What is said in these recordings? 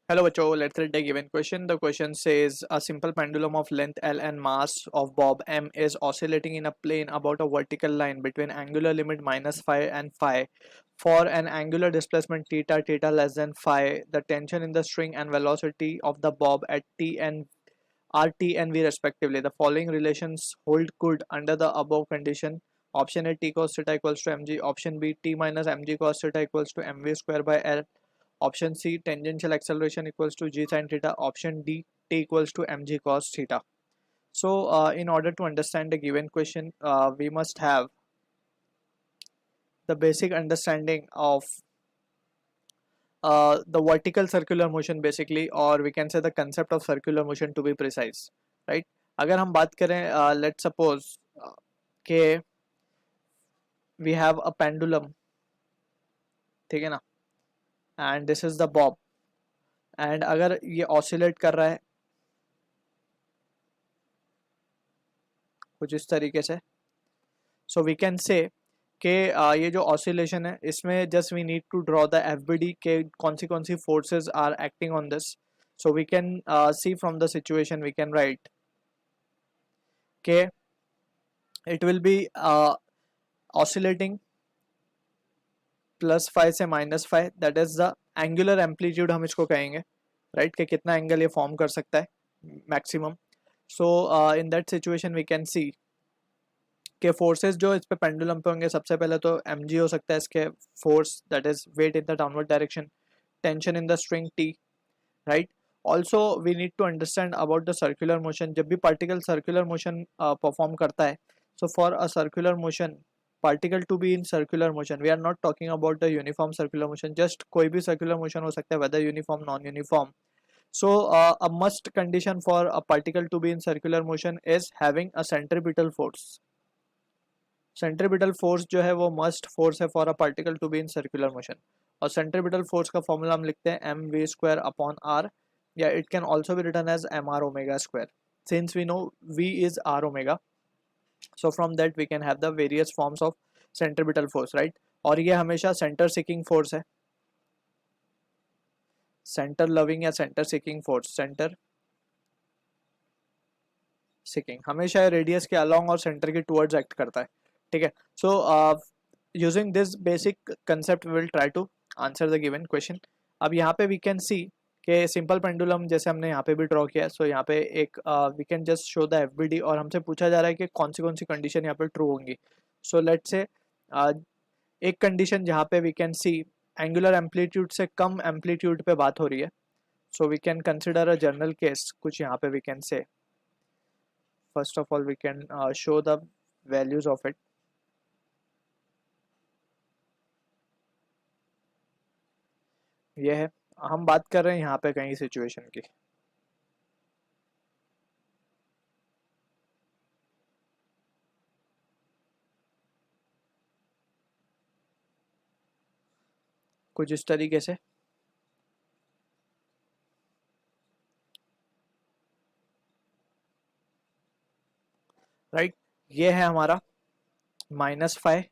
Hello, Bacho. Let's read the given question. The question says a simple pendulum of length L and mass of bob M is oscillating in a plane about a vertical line between angular limit minus phi and phi. For an angular displacement theta, theta less than phi, the tension in the string and velocity of the bob at t and RT and V respectively. The following relations hold good under the above condition. Option A, T cos theta equals to mg. Option B, T minus mg cos theta equals to mv square by L. Option C, tangential acceleration equals to g sin theta. Option D, T equals to mg cos theta. So, in order to understand the given question, we must have the basic understanding of the vertical circular motion basically, or we can say the concept of circular motion to be precise, right? अगर हम बात करें, let's suppose कि we have a pendulum, ठीक है ना, and this is the bob, and अगर ये oscillate कर रहा है कुछ इस तरीके से, so we can say कि ये जो oscillation है इसमें just we need to draw the FBD के कौन सी forces are acting on this. So we can see from the situation we can write कि it will be oscillating plus five से minus five, that is the angular amplitude हम इसको कहेंगे, right, कि कितना angle ये फॉर्म कर सकता है maximum. So in that situation we can see के फोर्सेस जो इस पे पेंडुलम पे होंगे, सबसे पहले तो mg हो सकता है इसके force, that is weight in the downward direction, tension in the string t, right. Also we need to understand about the circular motion. जब भी पार्टिकल सर्कुलर मोशन परफॉर्म करता है, so for a circular motion particle to be in circular motion, we are not talking about the uniform circular motion, just कोई भी circular motion हो सकता है, whether uniform non uniform. So a must condition for a particle to be in circular motion is having a centripetal force. Centripetal force जो है वो must force है for a particle to be in circular motion. और centripetal force का formula हम लिखते हैं mv square upon r, या it can also be written as mr omega square, since we know v is r omega. So from that we can have the various forms of centripetal force, right. और ये हमेशा centre seeking force है, centre loving या centre seeking force, centre seeking हमेशा radius के along और centre के towards act करता है, ठीक है. So using this basic concept we will try to answer the given question. अब यहाँ पे वी कैन सी कि सिंपल पेंडुलम जैसे हमने यहाँ पे भी ड्रॉ किया, सो यहाँ पे एक we can just show the FBD, और हमसे पूछा जा रहा है कि कौन सी कंडीशन यहाँ पे ट्रू होंगी. सो लेट्स से एक कंडीशन जहाँ पे we can see angular amplitude से कम एम्पलीट्यूड पे बात हो रही है, so we can consider a general case. कुछ यहाँ पे we can say first of all we can show the values of it. ये है, हम बात कर रहे हैं यहाँ पे कहीं सिचुएशन की, कुछ इस तरीके से, राइट. ये है हमारा माइनस फाइव,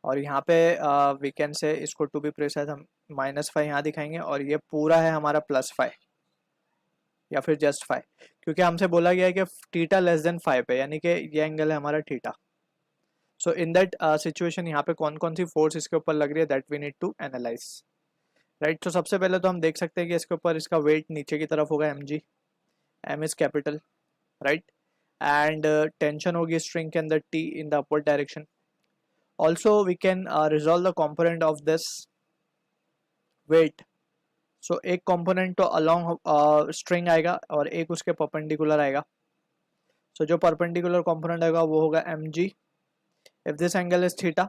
और यहाँ पे वी कैन से इसको टू बी प्रिसाइज हम माइनस फाइव यहाँ दिखाएंगे, और ये पूरा है हमारा प्लस फाइव या फिर जस्ट फाइव, क्योंकि हमसे बोला गया है कि थीटा लेस देन फाइव पे, यानी कि ये एंगल है हमारा theta. So in that situation यहाँ पे कौन सी फोर्स इसके ऊपर लग रही है, that we need to analyse, right. तो सबसे पहले तो हम देख सकते हैं कि इसके ऊपर इसका वेट नीचे की तरफ होगा mg, m is capital, right, and tension होगी स्ट्रिंग के अंदर t in the upward direction. Also we can resolve the component of this weight. So एक component तो along string आएगा और एक उसके perpendicular आएगा. So जो perpendicular component आएगा वो होगा mg. If this angle is theta,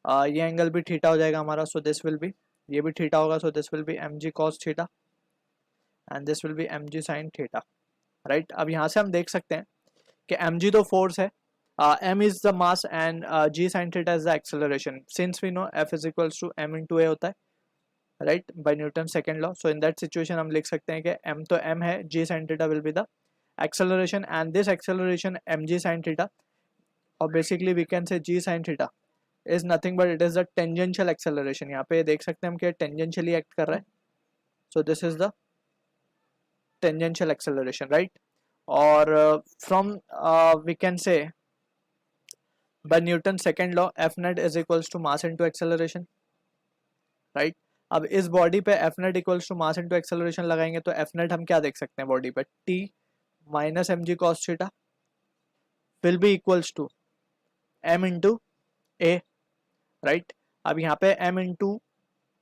ये angle भी theta हो जाएगा हमारा, so this will be, ये भी theta होगा, so this will be mg cos theta and this will be mg sin theta, right. अब यहाँ से हम देख सकते हैं कि mg तो force है, m is the mass and g sin theta is the acceleration. Since we know f is equals to m into a होता है, right, by Newton's second law. So in that situation हम लिख सकते हैं कि m तो m है, g sin theta will be the acceleration, and this acceleration mg sin theta, or basically we can say g sin theta, is nothing but it is the tangential acceleration. यहाँ पे देख सकते हैं हम कि tangentially act कर रहा है, so this is the tangential acceleration, right. और from we can say by Newton second law F net is equals to mass into acceleration, right. अब इस बॉडी पे F net equals to mass into acceleration लगाएंगे तो F net हम क्या देख सकते हैं बॉडी पे, T minus M G cos theta will be equals to M into A, right. अब यहाँ पे एम इंटू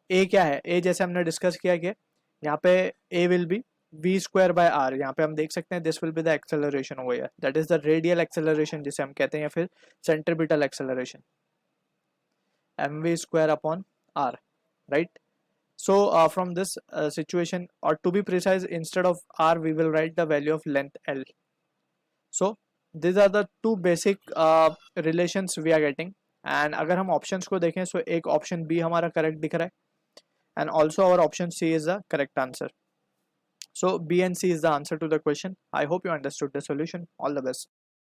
ए क्या है, ए जैसे हमने डिस्कस किया कि यहाँ पे a will be v square by r. यहाँ पे हम देख सकते हैं this will be the acceleration over here, that is the radial acceleration जिसे हम कहते हैं, या फिर centripetal acceleration, m v square upon r, right. So from this situation, or to be precise, instead of r we will write the value of length L. So these are the two basic relations we are getting. And अगर हम options को देखें so एक option B हमारा correct दिख रहा है and also our option C is the correct answer. So B and C is the answer to the question. I hope you understood the solution. All the best.